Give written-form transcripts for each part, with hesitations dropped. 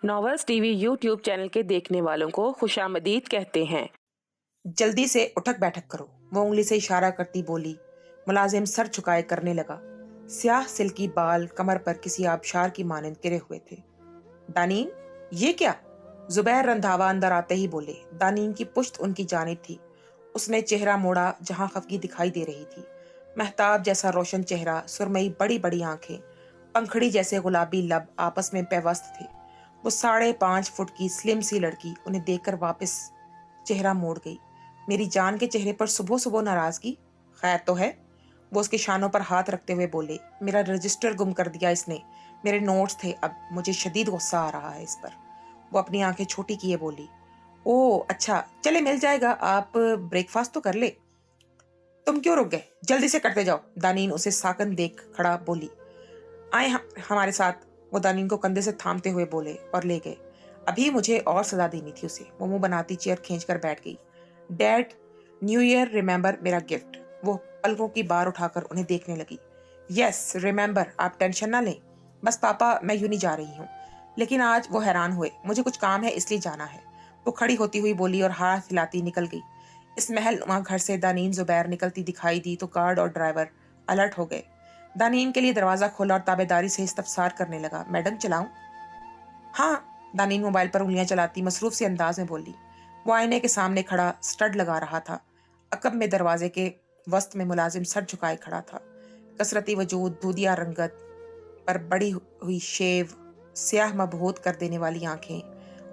Novels TV YouTube channel के देखने वालों को खुशामदीद कहते हैं। जल्दी से उठक बैठक करो, वो उंगली से इशारा करती बोली। मुलाजिम सर झुकाए करने लगा। स्याह सिल्की बाल कमर पर किसी आबशार की मानंद गिरे हुए थे। दानीन, ये क्या? जुबैर रंधावा अंदर आते ही बोले। दानीन की पुश्त उनकी जानिब थी। उसने चेहरा मोड़ा जहां खफगी दिखाई दे रही थी। महताब जैसा रोशन चेहरा, सुरमई बड़ी बड़ी आंखें, पंखड़ी जैसे गुलाबी लब आपस में पेवस्त थे। वो 5.5 फुट की स्लिम सी लड़की उन्हें देखकर वापस चेहरा मोड़ गई। मेरी जान के चेहरे पर सुबह सुबह नाराजगी। खैर तो है? वो उसके शानों पर हाथ रखते हुए बोले। मेरा रजिस्टर गुम कर दिया इसने। मेरे नोट्स थे, अब मुझे शदीद गुस्सा आ रहा है इस पर। वो अपनी आंखें छोटी किए बोली। ओह अच्छा, चले मिल जाएगा, आप ब्रेकफास्ट तो कर ले। तुम क्यों रुक गए? जल्दी से करते जाओ। दानीन उसे साकन देख खड़ा बोली। आए हमारे साथ। वो दानीन को कंधे से थामते हुए बोले और ले गए। अभी मुझे और सजा देनी थी उसे। वो मुंह बनाती चेयर खींचकर बैठ गई। डैड, न्यू ईयर रिमेंबर मेरा गिफ्ट। वो पलकों की बार उठाकर उन्हें देखने लगी। यस रिमेंबर, आप टेंशन ना लें। बस पापा, मैं यूं नहीं जा रही हूँ। लेकिन आज वो हैरान हुए। मुझे कुछ काम है इसलिए जाना है। वो खड़ी होती हुई बोली और हाथ हिलाती निकल गई। इस महल नुमा घर से दानीन जुबैर निकलती दिखाई दी तो गार्ड और ड्राइवर अलर्ट हो गए। दानीन के लिए दरवाजा खोला और ताबेदारी से इस्तफसार करने लगा। मैडम चलाऊं? हाँ। दानीन मोबाइल पर उंगलियां चलाती मसरूफ से अंदाज में बोली। वो आईने के सामने खड़ा स्टड लगा रहा था। अकब में दरवाजे के वस्त में मुलाजिम सर झुकाए खड़ा था। कसरती वजूद, दूधिया रंगत पर बड़ी हुई शेव, स्याह मबहूत कर देने वाली आंखें,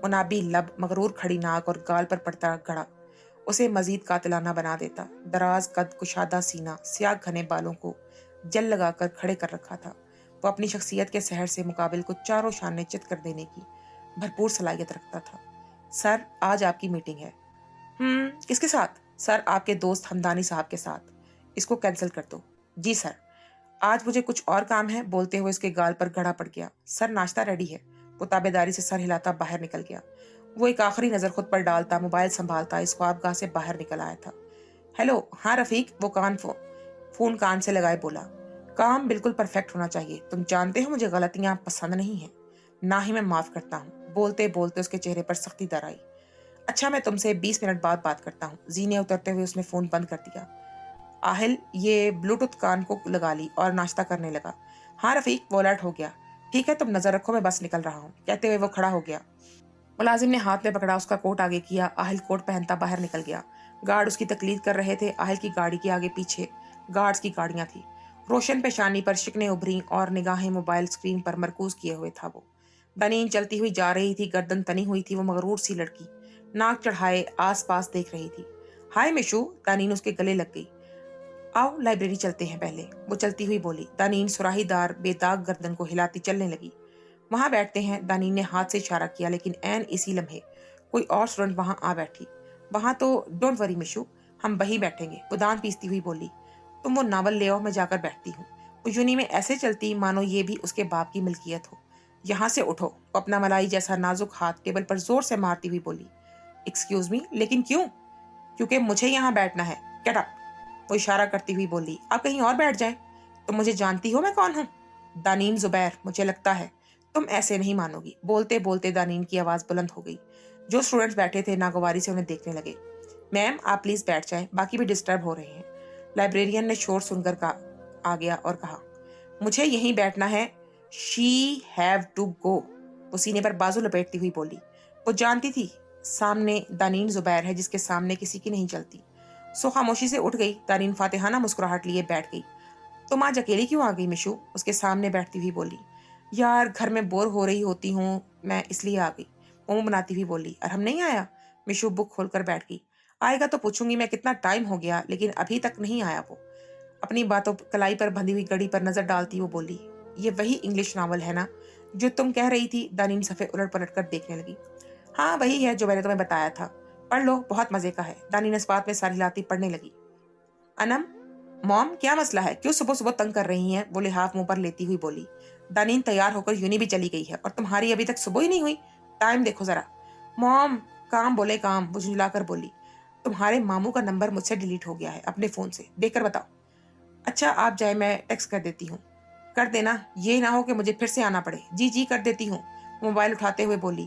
मुनाबी लब, मगरूर खड़ी नाक और गाल पर पड़ता गड़ा उसे मजीद कातिलाना बना देता। दराज कद, कुशादा सीना, स्याह घने बालों को जल लगाकर खड़े कर रखा था। वो अपनी शख्सियत के सहर से मुकाबिल को चारों शान चित कर देने की भरपूर सलाहियत रखता था। सर, आज आपकी मीटिंग है। किसके साथ? सर, आपके दोस्त हमदानी साहब के साथ। इसको कैंसिल कर दो। जी सर। आज मुझे कुछ और काम है, बोलते हुए उसके गाल पर गड़ा पड़ गया। सर, नाश्ता रेडी है। वो ताबेदारी से सर हिलाता बाहर निकल गया। वो एक आखिरी नजर खुद पर डालता मोबाइल संभालता इस ख्वाबगाह से बाहर निकल आया था। हेलो, हाँ रफीक। वो फोन कान से लगाए बोला। काम बिल्कुल परफेक्ट होना चाहिए। तुम जानते हो मुझे गलतियां पसंद नहीं है, ना ही मैं माफ करता हूँ। बोलते बोलते उसके चेहरे पर सख्ती दर आई। अच्छा, मैं तुमसे 20 मिनट बाद बात करता हूँ। जीने उतरते हुए उसने फोन बंद कर दिया। आहिल ये ब्लूटूथ कान को लगा ली और नाश्ता करने लगा। हाँ रफीक, वो अलर्ट हो गया। ठीक है, तुम नजर रखो, मैं बस निकल रहा हूँ। कहते हुए वो खड़ा हो गया। मुलाजिम ने हाथ में पकड़ा, उसका कोट आगे किया। आहिल कोट पहनता बाहर निकल गया। गार्ड उसकी तकलीद कर रहे थे। आहिल की गाड़ी के आगे पीछे गार्ड्स की गाड़ियां थी। रोशन पेशानी पर शिकने उभरी और निगाहें मोबाइल स्क्रीन पर मरकूज किए हुए था वो। दनीन चलती हुई जा रही थी, गर्दन तनी हुई थी। वो मगरूर सी लड़की नाक चढ़ाए आस पास देख रही थी। हाय मिशू। दानीन उसके गले लग गई। आओ लाइब्रेरी चलते हैं पहले। वो चलती हुई बोली। दानीन सुराहीदार बेदाग गर्दन को हिलाती चलने लगी। वहां बैठते हैं। दानीन ने हाथ से इशारा किया, लेकिन ऐन इसी लम्हे कोई और स्टूडेंट वहां आ बैठी। वहां तो डोंट वरी मिशू, हम वहीं बैठेंगे। वो दांत पीसती हुई बोली। तुम वो नावल ले आओ, मैं जाकर बैठती हूँ। वो यूनी में ऐसे चलती मानो ये भी उसके बाप की मिल्कियत हो। यहाँ से उठो। वो अपना मलाई जैसा नाजुक हाथ टेबल पर जोर से मारती हुई बोली। एक्सक्यूज मी, लेकिन क्यों? क्योंकि मुझे यहाँ बैठना है। Get up. वो इशारा करती हुई बोली। आप कहीं और बैठ जाएं। तुम मुझे जानती हो मैं कौन हूँ? दानीन जुबैर, मुझे लगता है तुम ऐसे नहीं मानोगी। बोलते बोलते दानीन की आवाज बुलंद हो गई। जो स्टूडेंट्स बैठे थे नागवारी से उन्हें देखने लगे। मैम, आप प्लीज बैठ जाएं, बाकी भी डिस्टर्ब हो रहे हैं। लाइब्रेरियन ने शोर सुनकर आ गया और कहा, मुझे यहीं बैठना है। She have to go. वो सीने पर बाजू लपेटती हुई बोली। वो जानती थी सामने दानीन जुबैर है जिसके सामने किसी की नहीं चलती। सो खामोशी से उठ गई। दानीन फातिहाना मुस्कुराहट लिए बैठ गई। तुम आज अकेली क्यों आ गई मिशू? उसके सामने बैठती हुई बोली। यार, घर में बोर हो रही होती हूँ, मैं इसलिए आ गई। मुंह बनाती हुई बोली। और हम नहीं आया? मिशू बुक खोलकर बैठ गई। आएगा तो पूछूंगी मैं, कितना टाइम हो गया, लेकिन अभी तक नहीं आया वो। अपनी बातों कलाई पर बंधी हुई घड़ी पर नजर डालती वो बोली। ये वही इंग्लिश नावल है ना जो तुम कह रही थी? दानीन सफे उलट पलट कर देखने लगी। हाँ वही है जो मैंने तुम्हें बताया था। पढ़ लो, बहुत मजे का है। दानीन इस बात में सारी हिलाती पढ़ने लगी। अनम, मॉम क्या मसला है? क्यों सुबह सुबह तंग कर रही हैं? वो लिहाफ मुंह पर लेती हुई बोली। दानीन तैयार होकर यूनी भी चली गई है और तुम्हारी अभी तक सुबह ही नहीं हुई। टाइम देखो जरा। मॉम, काम बोले काम, वो झुंझलाकर बोली। तुम्हारे मामू का नंबर मुझसे डिलीट हो गया है, अपने फोन से देखकर बताओ। अच्छा आप जाए, मैं टेक्स्ट कर देती हूँ। कर देना, ये ना हो कि मुझे फिर से आना पड़े। जी जी कर देती हूँ। موبائل اٹھاتے ہوئے بولی۔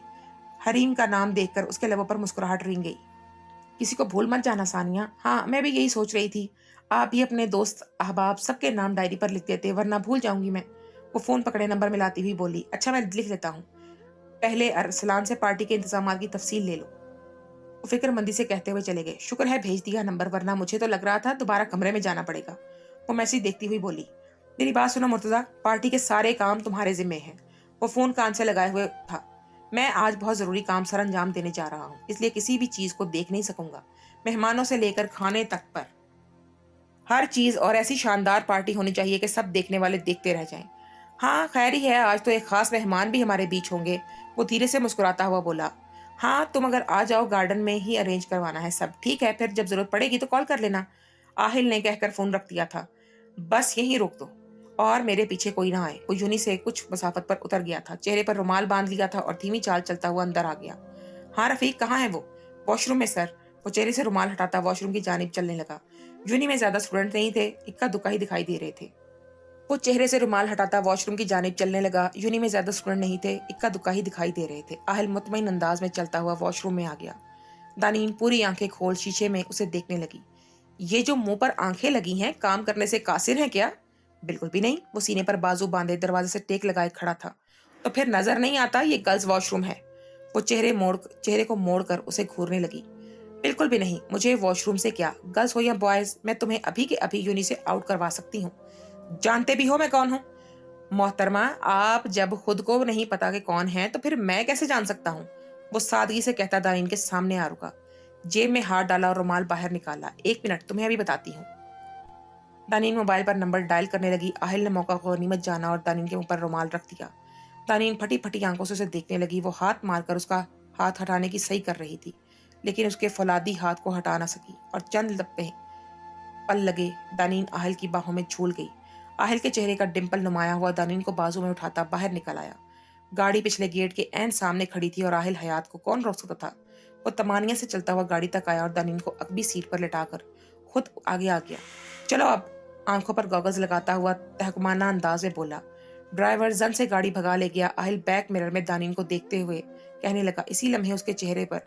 حریم کا نام دیکھ کر اس کے لبوں پر مسکراہٹ رنگ گئی۔ کسی کو بھول مت جانا ثانیہ۔ ہاں میں بھی یہی سوچ رہی تھی، آپ بھی اپنے دوست احباب سب کے نام ڈائری پر لکھ دیتے ورنہ بھول جاؤں گی میں۔ وہ فون پکڑے نمبر ملاتی ہوئی بولی، اچھا میں لکھ لیتا ہوں، پہلے ارسلان سے پارٹی کے انتظامات کی تفصیل لے لو۔ وہ فکر مندی سے کہتے ہوئے چلے گئے، شکر ہے بھیج دیا نمبر، ورنہ مجھے تو لگ رہا تھا دوبارہ کمرے میں جانا پڑے گا۔ وہ میسج دیکھتی ہوئی بولی، میری بات سنو مرتضیٰ، پارٹی کے سارے کام تمہارے ذمے ہیں۔ وہ فون کان سے لگائے ہوئے تھا، میں آج بہت ضروری کام سر انجام دینے جا رہا ہوں، اس لیے کسی بھی چیز کو دیکھ نہیں سکوں گا، مہمانوں سے لے کر کھانے تک پر ہر چیز، اور ایسی شاندار پارٹی ہونی چاہیے کہ سب دیکھنے والے دیکھتے رہ جائیں۔ ہاں خیر ہی ہے، آج تو ایک خاص مہمان بھی ہمارے بیچ ہوں گے۔ وہ دھیرے سے مسکراتا ہوا بولا، ہاں تم اگر آ جاؤ، گارڈن میں ہی ارینج کروانا ہے سب، ٹھیک ہے، پھر جب ضرورت پڑے گی تو کال کر لینا۔ آہل نے کہہ کر فون رکھ دیا تھا، بس یہیں روک دو اور میرے پیچھے کوئی نہ آئے۔ وہ یونی سے کچھ مسافت پر اتر گیا تھا، چہرے پر رومال باندھ لیا تھا اور دھیمی چال چلتا ہوا اندر آ گیا۔ ہاں رفیق کہاں ہے وہ؟ واش روم میں سر۔ وہ چہرے سے رومال ہٹاتا واش روم کی جانب چلنے لگا۔ یونی میں زیادہ اسٹوڈنٹ نہیں تھے، اکا دکا ہی دکھائی دے رہے تھے۔ وہ چہرے سے رومال ہٹاتا واش روم کی جانب چلنے لگا۔ یونی میں زیادہ اسٹوڈنٹ نہیں تھے، اکا دکا ہی دکھائی دے رہے تھے۔ آہل مطمئن انداز میں چلتا ہوا واش روم میں آ گیا۔ دانین پوری آنکھیں کھول شیشے میں اسے دیکھنے لگی۔ یہ جو منہ پر آنکھیں لگی ہیں، کام کرنے سے قاصر ہیں کیا؟ بالکل بھی نہیں۔ وہ سینے پر بازو باندھے دروازے سے ٹیک لگائے کھڑا تھا۔ تو پھر نظر نہیں آتا یہ گرلز واش روم ہے؟ وہ چہرے کو موڑ کر اسے گھورنے لگی۔ بالکل بھی نہیں، مجھے واش روم سے کیا، گرلز ہو یا بوائز، میں تمہیں ابھی کے ابھی یونی سے آؤٹ کروا سکتی ہوں۔ جانتے بھی ہو میں کون ہوں؟ محترمہ، آپ جب خود کو نہیں پتا کہ کون ہے تو پھر میں کیسے جان سکتا ہوں؟ وہ سادگی سے کہتا دانین کے سامنے آ رکا، جیب میں ہاتھ ڈالا اور رومال باہر نکالا۔ ایک منٹ، تمہیں ابھی بتاتی ہوں۔ دانین موبائل پر نمبر ڈائل کرنے لگی۔ آہل نے موقع کو غنیمت جانا اور دانین کے منہ پر رومال رکھ دیا۔ دانین پھٹی پھٹی آنکھوں سے اسے دیکھنے لگی۔ وہ ہاتھ مار کر اس کا ہاتھ ہٹانے کی صحیح کر رہی تھی، لیکن اس کے فولادی ہاتھ کو ہٹا نہ سکی اور چند لمحے پل لگے دانین آہل کی باہوں میں جھول گئی۔ آہل کے چہرے کا ڈمپل نمایاں ہوا دانین کو بازو میں اٹھاتا باہر نکل آیا۔ گاڑی پچھلے گیٹ کے عین سامنے کھڑی تھی اور آہل حیات کو کون روک سکتا تھا؟ وہ تمانیہ سے چلتا ہوا گاڑی تک آیا اور دانین کو عقبی سیٹ پر لٹا کر خود آگے آ گیا۔ چلو اب، آنکھوں پر گوگلز لگاتا ہوا تحکمانہ انداز میں بولا۔ ڈرائیور زن سے گاڑی بھگا لے گیا۔ آہل بیک مرر میں دانین کو دیکھتے ہوئے کہنے لگا، اسی لمحے اس کے چہرے پر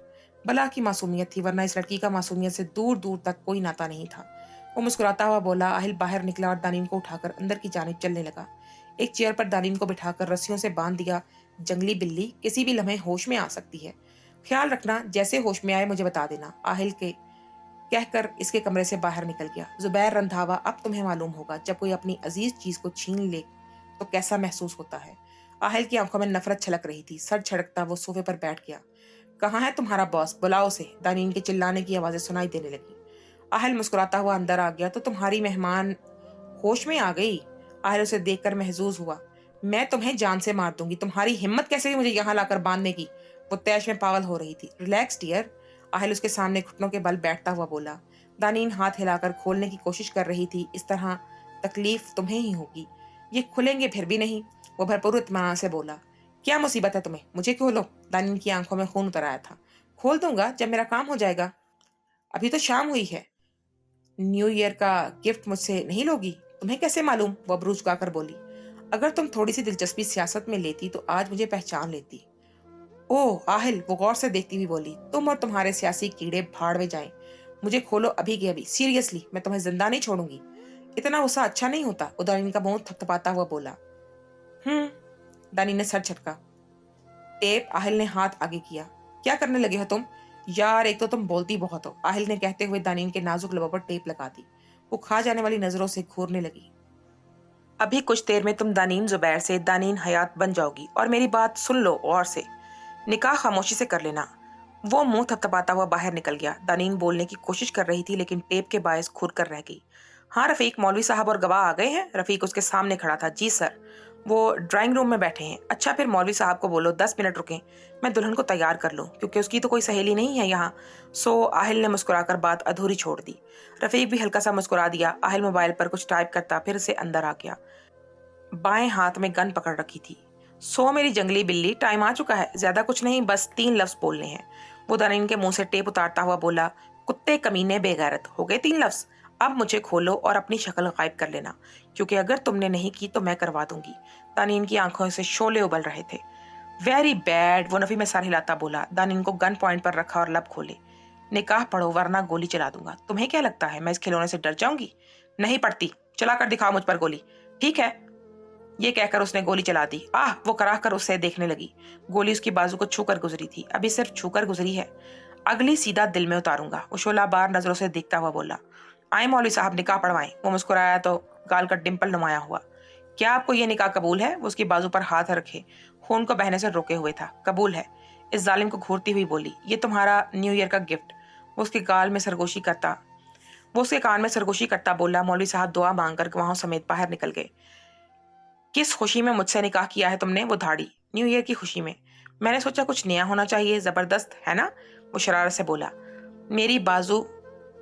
بلا کی معصومیت تھی، ورنہ اس لڑکی کا معصومیت سے دور دور تک کوئی ناتا نہیں تھا۔ وہ مسکراتا ہوا بولا۔ آہل باہر نکلا اور دانین کو اٹھا کر اندر کی جانب چلنے لگا۔ ایک چیئر پر دانین کو بٹھا کر رسیوں سے باندھ دیا۔ جنگلی بلی کسی بھی لمحے ہوش میں آ سکتی ہے، خیال رکھنا، جیسے ہوش میں آئے مجھے بتا دینا۔ آہل کے کہہ کر اس کے کمرے سے باہر نکل گیا۔ زبیر رندھاوا، اب تمہیں معلوم ہوگا جب کوئی اپنی عزیز چیز کو چھین لے تو کیسا محسوس ہوتا ہے۔ آہل کی آنکھوں میں نفرت چھلک رہی تھی۔ سر چھڑکتا وہ صوفے پر بیٹھ گیا۔ کہاں ہے تمہارا باس؟ بلاؤ اسے۔ دانین کے چلانے کی آوازیں سنائی دینے لگی۔ آہل مسکراتا ہوا اندر آ گیا۔ تو تمہاری مہمان ہوش میں آ گئی؟ آہل اسے دیکھ کر محظوظ ہوا۔ میں تمہیں جان سے مار دوں گی، تمہاری ہمت کیسے ہوئی مجھے یہاں لا کر باندھنے کی؟ وہ تیش میں پاگل ہو رہی تھی۔ ریلیکس ڈیئر، آہل اس کے سامنے گھٹنوں کے بل بیٹھتا ہوا بولا۔ دانین ہاتھ ہلا کر کھولنے کی کوشش کر رہی تھی۔ اس طرح تکلیف تمہیں ہی ہوگی، یہ کھلیں گے پھر بھی نہیں۔ وہ بھرپور اطمینان سے بولا۔ کیا مصیبت ہے تمہیں؟ مجھے کھولو۔ دانین کی آنکھوں میں خون اتر آیا تھا۔ کھول دوں گا جب میرا کام ہو جائے گا، ابھی تو شام ہوئی ہے۔ نیو ایئر کا گفٹ مجھ سے نہیں لوگی؟ تمہیں کیسے معلوم؟ وہ ابرو چکا کر بولی۔ اگر تم تھوڑی سی دلچسپی سیاست میں لیتی تو آج مجھے پہچان لیتی۔ اوہ آہل، وہ غور سے دیکھتی ہوئی بولی، تم اور تمہارے سیاسی کیڑے بھاڑ میں جائیں، مجھے کھولو ابھی کے ابھی، سیریسلی، میں تمہیں زندہ نہیں چھوڑوں گی۔ اتنا غصہ اچھا نہیں ہوتا، دانین کا منہ تھپتھپاتا ہوا بولا۔ دانین نے سر جھٹکا۔ ٹیپ، آہل نے ہاتھ آگے کیا۔ کیا کرنے لگے ہو تم؟ یار ایک تو تم بولتی بہت ہو، آہل نے کہتے ہوئے دانین کے نازک لبوں پر ٹیپ لگا دی۔ وہ کھا جانے والی نظروں سے گھورنے لگی۔ ابھی کچھ دیر میں تم دانین زبیر سے دانین حیات بن جاؤ گی، اور میری بات سن لو غور سے، نکاح خاموشی سے کر لینا۔ وہ منہ تھپتھپاتا ہوا باہر نکل گیا۔ دانین بولنے کی کوشش کر رہی تھی لیکن ٹیپ کے باعث کھر کر رہ گئی۔ ہاں رفیق، مولوی صاحب اور گواہ آ گئے ہیں؟ رفیق اس کے سامنے کھڑا تھا۔ جی سر، وہ ڈرائنگ روم میں بیٹھے ہیں۔ اچھا پھر مولوی صاحب کو بولو 10 منٹ رکیں، میں دلہن کو تیار کر لوں، کیونکہ اس کی تو کوئی سہیلی نہیں ہے یہاں۔ آہل نے مسکرا کر بات ادھوری چھوڑ دی۔ رفیق بھی ہلکا سا مسکرا دیا۔ آہل موبائل پر کچھ ٹائپ کرتا پھر سے اندر آ گیا۔ بائیں ہاتھ میں گن پکڑ رکھی تھی۔ میری جنگلی بلی، ٹائم آ چکا ہے، زیادہ کچھ نہیں، بس 3 لفظ بولنے ہیں۔ وہ دانین کے منہ سے ٹیپ اتارتا ہوا بولا۔ کتے کمینے بے غیرت، ہو گئے 3 لفظ؟ اب مجھے کھولو اور اپنی شکل غائب کر لینا، کیونکہ اگر تم نے نہیں کی تو میں کروا دوں گی۔ دانین کی آنکھوں سے شعلے ابل رہے تھے۔ वेरी बैड, वो नफी में सर हिलाता बोला। दानिन को गन पॉइंट पर रखा और लब खोले। निकाह पढ़ो वरना गोली चला दूंगा। तुम्हें क्या लगता है मैं इस खिलौने से डर जाऊंगी? नहीं पड़ती, चला कर दिखाओ मुझ पर गोली। ठीक है, ये कहकर उसने गोली चला दी। आह, वो कराह कर उससे देखने लगी। गोली उसकी बाजू को छूकर गुजरी थी, अभी सिर्फ छूकर गुजरी है, अगली सीधा दिल में उतारूंगा। वो शोला बार नजरों से देखता हुआ बोला। आए मौलवी साहब, निकाह पढ़वाएं। वो मुस्कुराया तो गाल का डिंपल नुमाया हुआ। क्या आपको ये निकाह कबूल है? वो उसकी बाजू पर हाथ रखे खून को बहने से रोके हुए था। कबूल है, इस जालिम को घूरती हुई बोली। ये तुम्हारा न्यू ईयर का गिफ्ट। वो उसके गाल में सरगोशी करता वो उसके कान में सरगोशी करता बोला। मौलवी साहब दुआ मांगकर गवाहों समेत बाहर निकल गए। किस खुशी में मुझसे निकाह किया है तुमने? वो धाड़ी। न्यू ईयर की खुशी में। मैंने सोचा कुछ नया होना चाहिए, जबरदस्त है ना? वो शरारत से बोला। मेरी बाजू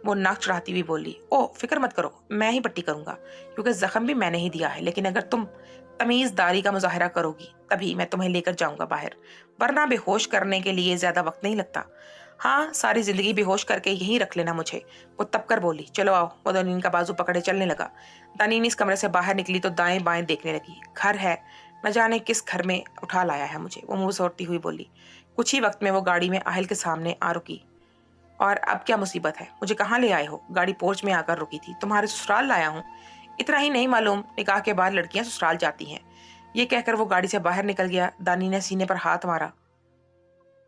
वो नाक चढ़ाती हुई बोली। ओ फिक्र मत करो, मैं ही पट्टी करूंगा, क्योंकि जख्म भी मैंने ही दिया है। लेकिन अगर तुम तमीजदारी का मुजाहरा करोगी तभी मैं तुम्हें लेकर जाऊंगा बाहर, वरना बेहोश करने के लिए ज्यादा वक्त नहीं लगता। हाँ, सारी जिंदगी बेहोश करके यहीं रख लेना मुझे। वो तब कर बोली। चलो आओ। वो दानीन का बाजू पकड़े चलने लगा। दानीन इस कमरे से बाहर निकली तो दाएं बाएं देखने लगी। घर है, न जाने किस घर में उठा लाया है मुझे। वो मुंह सोड़ती हुई बोली। कुछ ही वक्त में वो गाड़ी में आहिल के सामने आ रुकी। और अब क्या मुसीबत है? मुझे कहाँ ले आए हो? गाड़ी पोर्च में आकर रुकी थी। तुम्हारे ससुराल लाया हूँ। इतना ही नहीं मालूम, निकाह के बाद लड़कियां ससुराल जाती हैं। ये कहकर वो गाड़ी से बाहर निकल गया। दानी ने सीने पर हाथ मारा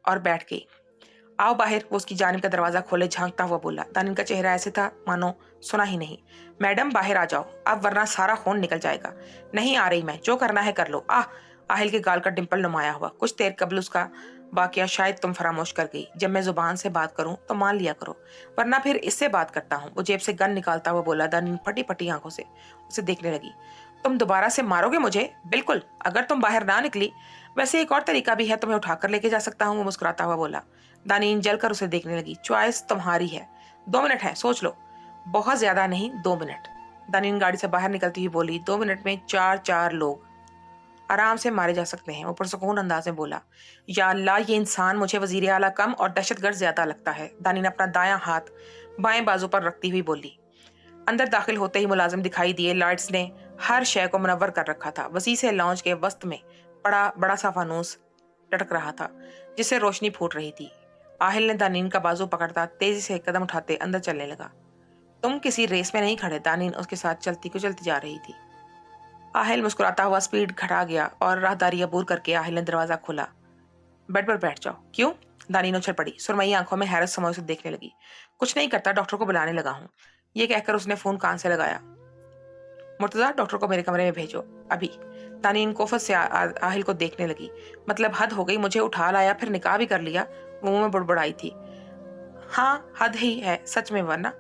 और बैठ गई। आओ बाहर। वो उसकी जानिब का दरवाजा खोले झांकता हुआ बोला। दानिन का चेहरा ऐसे था मानो सुना ही नहीं। मैडम बाहर आ जाओ अब, वरना सारा खून निकल जाएगा। नहीं आ रही मैं, जो करना है कर लो। आहिल के गाल का डिंपल नुमाया हुआ। कुछ देर कबल उसका वाकया शायद तुम फरामोश कर गई। जब मैं जुबान से बात करूं तो मान लिया करो, वरना फिर इससे बात करता हूं। वो जेब से गन निकालता हुआ बोला। दानिन फटी फटी आंखों से उसे देखने लगी। तुम दोबारा से मारोगे मुझे? बिल्कुल, अगर तुम बाहर ना निकली। वैसे एक और तरीका भी है, तुम्हें उठाकर लेके जा सकता हूँ। वो मुस्कुराता हुआ बोला। दानीन जलकर उसे देखने लगी। चॉइस तुम्हारी है, 2 मिनट है, सोच लो। बहुत ज्यादा नहीं, 2 मिनट। दानीन गाड़ी से बाहर निकलती हुई बोली। 2 मिनट में 4 लोग आराम से मारे जा सकते हैं। वो पुरसुकून अंदाज में बोला। या अल्लाह, ये इंसान मुझे वजीर आला कम और दहशतगर्द ज्यादा लगता है। दानीन अपना दायां हाथ बाएं बाजू पर रखती हुई बोली। अंदर दाखिल होते ही मुलाजिम दिखाई दिए। लाइट्स ने हर शय को मुनव्वर कर रखा था। वसी से लॉन्च के वस्त में बड़ा बड़ा सा फानूस लटक रहा था, जिससे रोशनी फूट रही थी। आहिल ने दानीन का बाजू पकड़ता तेजी से कदम उठाते अंदर चलने लगा। तुम किसी रेस में नहीं खड़े। दानीन उसके साथ चलती जा रही थी। आहिल मुस्कुराता हुआ स्पीड घटा गया और राहदारी अबूर करके आहिल ने दरवाजा खोला। बेड पर बैठ जाओ। क्यों? दानीन उछल पड़ी, सुरमई आंखों में हैरत समाये उसे देखने लगी। कुछ नहीं करता, डॉक्टर को बुलाने लगा हूँ। ये कहकर उसने फोन कान से लगाया। मुर्तजा, डॉक्टर को मेरे कमरे में भेजो अभी। दानीन कोफत से आहिल को देखने लगी। मतलब हद हो गई, मुझे उठा लाया फिर निकाह भी कर लिया। वो मुंह में बुड़बुड़ाई थी। हाँ, हद ही है सच में, वरना।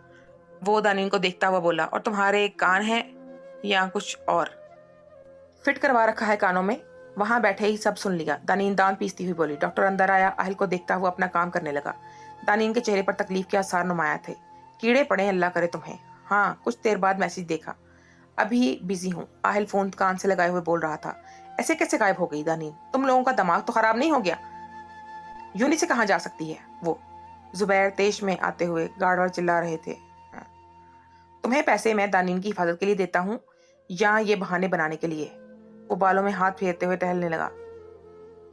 वो दानीन को देखता हुआ बोला। और तुम्हारे कान हैं या कुछ और? फिट करवा रखा है कानों में। वहां बैठे ही सब सुन लिया। दानीन दांत पीसती हुई बोली। डॉक्टर अंदर आया, आहिल को देखता हुआ अपना काम करने लगा। दानीन के चेहरे पर तकलीफ के आसार नुमाया थे। कीड़े पड़े, अल्लाह करे तुम्हें। हाँ, कुछ देर बाद मैसेज देखा, अभी बिजी हूँ। आहिल फोन कान से लगाए हुए बोल रहा था। ऐसे कैसे गायब हो गई दानीन? तुम लोगों का दिमाग तो खराब नहीं हो गया? यूनी से कहाँ जा सकती है वो? जुबैर तेज में आते हुए गार्डवर चिल्ला रहे थे। तुम्हें पैसे मैं दानीन की हिफाजत के लिए देता हूँ या ये बहाने बनाने के लिए? वो बालों में हाथ फेरते हुए टहलने लगा।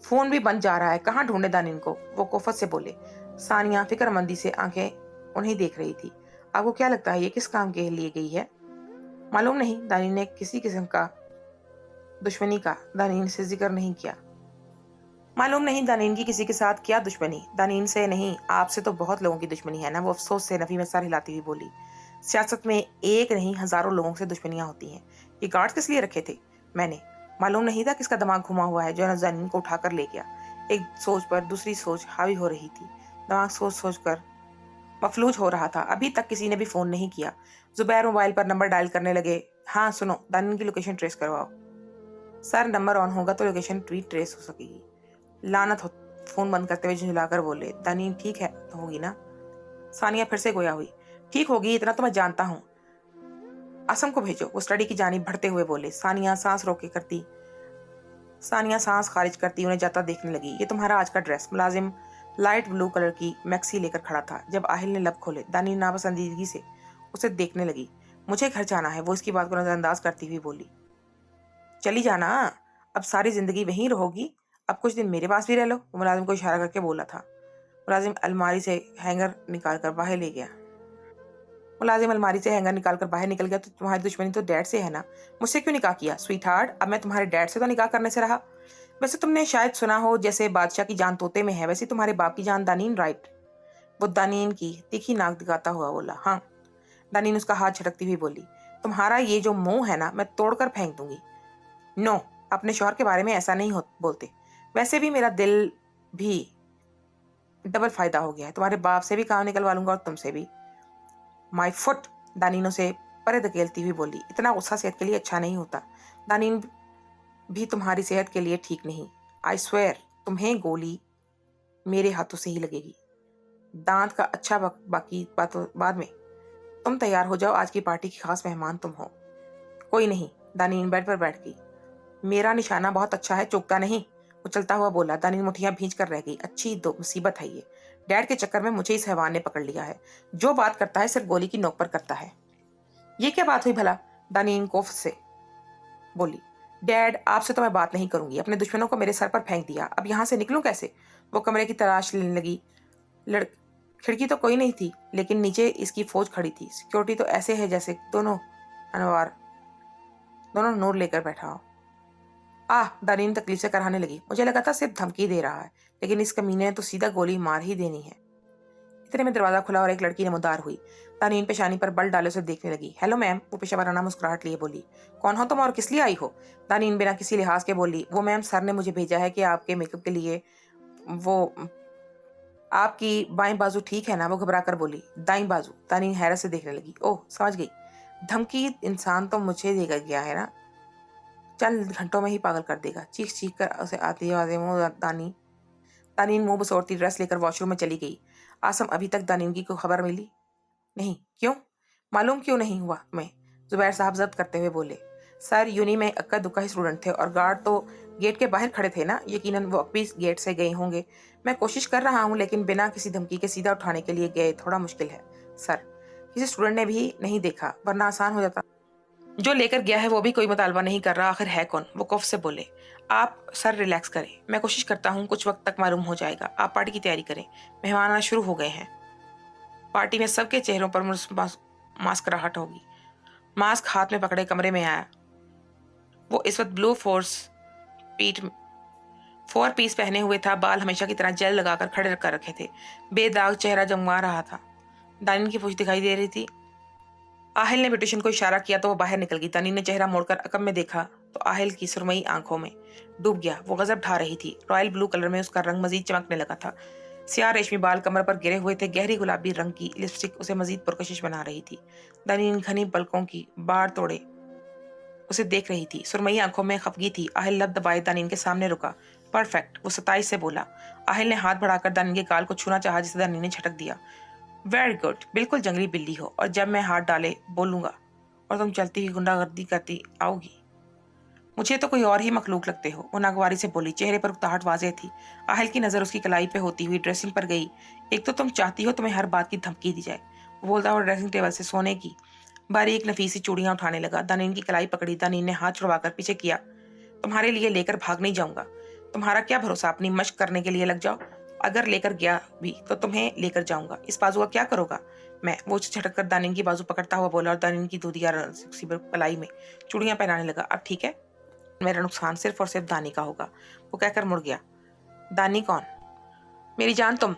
फोन भी बंद जा रहा है, कहाँ ढूंढे दानीन को? वो कोफत से बोले। सानिया फिक्रमंदी से आंखें उन्हें देख रही थी। आपको क्या लगता है ये किस काम के लिए गई है? मालूम नहीं। दानीन ने किसी किस्म का दुश्मनी का दानीन से जिक्र नहीं किया। मालूम नहीं दानीन की किसी के साथ क्या दुश्मनी? दानीन से नहीं, आपसे तो बहुत लोगों की दुश्मनी है ना। वो अफसोस से नफी में सर हिलाती हुई बोली। सियासत में एक नहीं हजारों लोगों से दुश्मनियां होती हैं। ये गार्ड किस लिए रखे थे? मैंने। मालूम नहीं था किसका दिमाग घुमा हुआ है जो दानीन को उठाकर ले गया। एक सोच पर दूसरी सोच हावी हो रही थी। दिमाग सोच सोच कर मफलूज हो रहा था। अभी तक किसी ने भी फोन नहीं किया। जुबैर मोबाइल पर नंबर डायल करने लगे। हाँ सुनो, दानीन की लोकेशन ट्रेस करवाओ। सर, नंबर ऑन होगा तो लोकेशन भी ट्रेस हो सकेगी। लानत हो। फोन बंद करते हुए झुंझलाकर बोले। दानीन ठीक है तो होगी ना? सानिया फिर से गोया हुई। ठीक होगी, इतना तो मैं जानता हूँ। असम को भेजो। वो स्टडी की जानिब बढ़ते हुए बोले। सानिया सांस खारिज करती उन्हें जाता देखने लगी। ये तुम्हारा आज का ड्रेस? मुलाजिम लाइट ब्लू कलर की मैक्सी लेकर खड़ा था। जब आहिल ने लब खोले, दानीन नापसंदीदगी से उसे देखने लगी। मुझे घर जाना है। वो इसकी बात को नजरअंदाज करती हुई बोली। चली जाना, अब सारी जिंदगी वहीं रहोगी। अब कुछ दिन मेरे पास भी रह लो, वो मुलाजिम को इशारा करके बोला था। मुलाजिम अलमारी से हैंगर निकाल कर बाहर निकल गया। तो तुम्हारी दुश्मनी तो डैड से है ना, मुझसे क्यों निकाह किया स्वीट हार्ट? अब मैं तुम्हारे डैड से तो निकाह करने से रहा। वैसे तुमने शायद सुना हो, जैसे बादशाह की जान तोते में है, वैसे तुम्हारे बाप की जान दानीन, राइट? वो दानीन की तीखी नाक दिखाता हुआ बोला। हाँ। दानीन उसका हाथ झटकती हुई बोली, तुम्हारा ये जो मुंह है ना, मैं तोड़कर फेंक दूंगी। नो, अपने शौहर के बारे में ऐसा नहीं बोलते। वैसे भी मेरा दिल भी डबल फायदा हो गया है, तुम्हारे बाप से भी काम निकलवा लूंगा और तुमसे भी। माई फुट, दानीन उसे परे धकेलती हुई बोली। इतना गुस्सा सेहत के लिए अच्छा नहीं होता। दानीन भी तुम्हारी सेहत के लिए ठीक नहीं। आई स्वेयर, तुम्हें गोली मेरे हाथों से ही लगेगी। दांत का अच्छा बाकी बातों बाद में। तुम तैयार हो जाओ, आज की पार्टी की खास मेहमान तुम हो। कोई नहीं, दानीन बेड पर बैठ गई। मेरा निशाना बहुत अच्छा है, चूकता नहीं, वो चलता हुआ बोला। दानीन मुठियां भींच कर रह गई। अच्छी दो मुसीबत है ये, डैड के चक्कर में मुझे इस हैवान ने पकड़ लिया है। जो बात करता है सिर्फ गोली की नोक पर करता है। ये क्या बात हुई भला? दानीन कोफ से बोली। डैड, आपसे तो मैं बात नहीं करूंगी। अपने दुश्मनों को मेरे सर पर फेंक दिया, अब यहाँ से निकलूं कैसे? वो कमरे की तलाश लेने लगी। खिड़की तो कोई नहीं थी, लेकिन नीचे इसकी फौज खड़ी थी। सिक्योरिटी तो ऐसे है जैसे दोनों नूर लेकर बैठा हो। दानीन तकलीफ से कराने लगी। मुझे लगा था सिर्फ धमकी दे रहा है, लेकिन इस कमीने ने तो सीधा गोली मार ही देनी है। इतने में दरवाजा खुला और एक लड़की नमदार हुई। दानीन पेशानी पर बल डाले उसे देखने लगी। हेलो मैम, वो पेशावराना मुस्कुराहट लिए बोली। कौन हो तुम और किस लिए आई हो? दानीन बिना किसी लिहाज के बोली। वो मैम, सर ने मुझे भेजा है कि आपके मेकअप के लिए। वो आपकी बाएं बाजू ठीक है ना? वो घबरा कर बोली। दाईं बाजू। दानीन हैरत से देखने लगी। ओह, समझ गई, धमकी इंसान तो मुझे देगा गया है ना, चंद घंटों में ही पागल कर देगा। चीख चीख कर उसे आती दानीन मुंह बसोरती ड्रेस लेकर वॉशरूम में चली गई। आसम अभी तक दानीन की कोई खबर मिली नहीं। क्यों? मालूम क्यों नहीं हुआ मैं? जुबैर साहब जब्त करते हुए बोले। सर, यूनी में अक्का दुक्का ही स्टूडेंट थे और गार्ड तो गेट के बाहर खड़े थे ना। यकीनन वो अभी गेट से गए होंगे। मैं कोशिश कर रहा हूँ, लेकिन बिना किसी धमकी के सीधा उठाने के लिए गए थोड़ा मुश्किल है सर। किसी स्टूडेंट ने भी नहीं देखा, वरना आसान हो जाता। जो लेकर गया है वो भी कोई मुतालबा नहीं कर रहा, आखिर है कौन? वो कफ से बोले। आप सर रिलैक्स करें, मैं कोशिश करता हूँ, कुछ वक्त तक मालूम हो जाएगा। आप पार्टी की तैयारी करें, मेहमान आना शुरू हो गए हैं। पार्टी में सबके चेहरों पर मास्कराहट होगी। मास्क हाथ में पकड़े कमरे में आया। वो इस वक्त ब्लू फोर पीस पहने हुए था। बाल हमेशा की तरह जेल लगाकर खड़े कर रखे थे। बेदाग चेहरा जमवा रहा था। दानीन की पूछ दिखाई दे रही थी। आहिल ने ब्यूटिशियन को इशारा किया तो वो बाहर निकल गई। दानीन ने चेहरा मोड़कर अकब में देखा तो आहिल की सुरमई आंखों में डूब गया। वो गजब ढा रही थी। रॉयल ब्लू कलर में उसका रंग मजीद चमकने लगा था। स्याह रेशमी बाल कमर पर गिरे हुए थे। गहरी गुलाबी रंग की लिपस्टिक उसे मजीद पुरकशिश बना रही थी। दानीन घनी पलकों की बार तोड़े उसे देख रही थी। सुरमई आंखों में खफगी थी। आहिल लब दबाए दानीन के सामने रुका। परफेक्ट, वो 27 से बोला। आहिल ने हाथ बढ़ाकर दानीन के गाल को छूना चाहा, जिसे दानीन ने झटक दिया। वेरी गुड, बिल्कुल जंगली बिल्ली हो, और जब मैं हाथ डाले बोलूंगा और तुम चलती हुई गुंडागर्दी करती आओगी, मुझे तो कोई और ही मखलूक लगते हो। वो नागवारी से बोली। चेहरे पर उकताहट वाज़ेह थी। आहिल की नज़र उसकी कलाई पे होती हुई ड्रेसिंग पर गई। एक तो तुम चाहती हो तुम्हें हर बात की धमकी दी जाए, वो बोलता हुआ ड्रेसिंग टेबल से सोने की बारीक नफीसी चूड़ियां उठाने लगा। दानीन की कलाई पकड़ी। दानीन ने हाथ छुड़वाकर पीछे किया। तुम्हारे लिए लेकर भाग नहीं जाऊंगा। तुम्हारा क्या भरोसा, अपनी मश्क करने के लिए लग जाओ। अगर लेकर गया भी तो तुम्हें लेकर जाऊंगा। इस बाजू का क्या करोगा? मैं, वो झटक कर दानीन की बाजू पकड़ता हुआ बोला और दानीन की दूधिया कलाई में चूड़ियां पहनाने लगा। अब ठीक है, मेरा नुकसान सिर्फ और सिर्फ दानी का होगा, वो कहकर मुड़ गया। दानी कौन? मेरी जान, तुम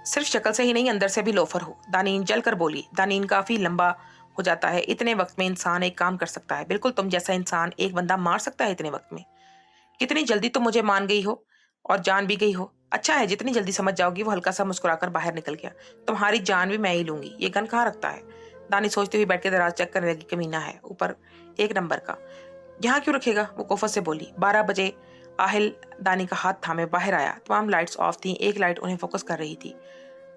सिर्फ शक्ल से ही नहीं, अंदर से भी लोफर हो, दानीन जल कर बोली। दानीन काफी लंबा हो जाता है। इतने वक्त में इंसान एक काम कर सकता है। बिल्कुल तुम जैसा इंसान एक बंदा मार सकता है इतने वक्त में। कितनी जल्दी तुम मुझे मान गई हो और जान भी गई हो। अच्छा है, जितनी जल्दी समझ जाओगी। वो हल्का सा मुस्कुराकर बाहर निकल गया। तुम्हारी जान भी मैं ही लूंगी। ये गन कहाँ रखता है? दानी सोचते हुए बैठ के दराज चेक करने लगी। कमीना है, ऊपर 1 नंबर का। यहाँ क्यों रखेगा? वो कोफत से बोली। 12 बजे आहिल दानी का हाथ थामे बाहर आया। तमाम लाइट्स ऑफ थी। एक लाइट उन्हें फोकस कर रही थी।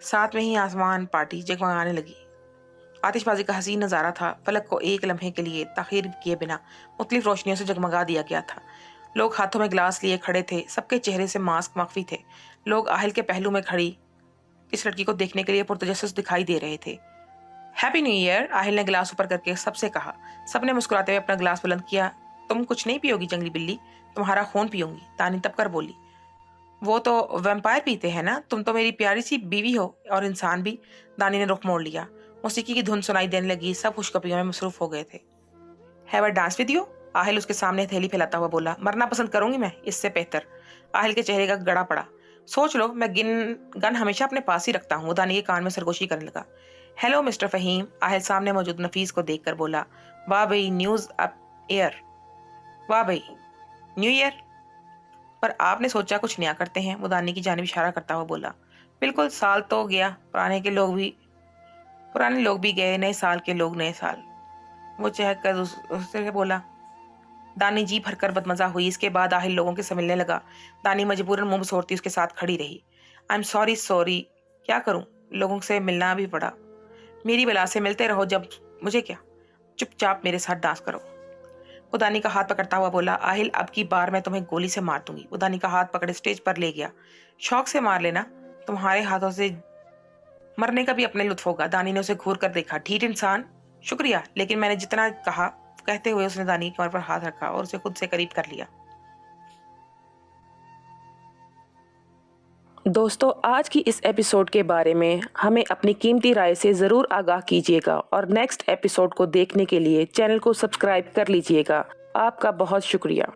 साथ में ही आसमान पार्टी जगमगाने लगी। आतिशबाजी का हसीन नज़ारा था। फलक को एक लम्हे के लिए ताखीर किए बिना मुख्तलिफ रोशनियों से जगमगा दिया गया था। लोग हाथों में गिलास लिए खड़े थे। सबके चेहरे से मास्क मख्फी थे। लोग आहिल के पहलू में खड़ी इस लड़की को देखने के लिए पुरतजस्सुस दिखाई दे रहे थे। हैप्पी न्यू ईयर, आहिल ने गिलास ऊपर करके सबसे कहा। सबने मुस्कुराते हुए अपना गिलास बुलंद किया। तुम कुछ नहीं पियोगी जंगली बिल्ली, तुम्हारा खून पीऊंगी, दानी तब कर बोली। वो तो वैम्पायर पीते हैं ना, तुम तो मेरी प्यारी सी बीवी हो और इंसान भी। दानी ने रुख मोड़ लिया। मौसीकी की धुन सुनाई देने लगी। सब खुशखबरियों में मसरूफ हो गए थे। Have a dance with you? Aahil उसके सामने थैली फैलाता हुआ बोला। मरना पसंद करूंगी मैं, इससे बेहतर। आहिल के चेहरे का गड़ा पड़ा। सोच लो, मैं गन हमेशा अपने पास ही रखता हूँ। वो दानी के कान में सरगोशी करने लगा। हेलो मिस्टर फहीम, आहिल सामने मौजूद नफीस को देखकर बोला। वाह भाई, न्यूज अप एयर। वाह भाई, न्यू ईयर पर आपने सोचा कुछ नया करते हैं। वो दानी की जानिब इशारा करता हुआ बोला। बिल्कुल, साल तो गया, पुराने लोग भी गए, नए साल के लोग नए साल। वो चहक कर उससे बोला। दानी जी भरकर बदमजा हुई। इसके बाद आहिल लोगों के से मिलने लगा। दानी मजबूरन मुंह बसोरती उसके साथ खड़ी रही। आई एम सॉरी, क्या करूं, लोगों से मिलना भी पड़ा। मेरी बला से मिलते रहो, जब मुझे क्या, चुपचाप मेरे साथ डांस करो। वो दानी का हाथ पकड़ता हुआ बोला। आहिल, अब की बार मैं तुम्हें गोली से मार दूंगी। वो दानी का हाथ पकड़े स्टेज पर ले गया। शौक से मार लेना, तुम्हारे हाथों से मरने का भी अपने लुत्फ होगा। दानी ने उसे घूर कर देखा। ढीठ इंसान, शुक्रिया, लेकिन मैंने जितना कहा। कहते हुए उसने दानी की कमर पर हाथ रखा और उसे खुद से करीब कर लिया। दोस्तों, आज की इस एपिसोड के बारे में हमें अपनी कीमती राय से ज़रूर आगाह कीजिएगा और नेक्स्ट एपिसोड को देखने के लिए चैनल को सब्सक्राइब कर लीजिएगा। आपका बहुत शुक्रिया।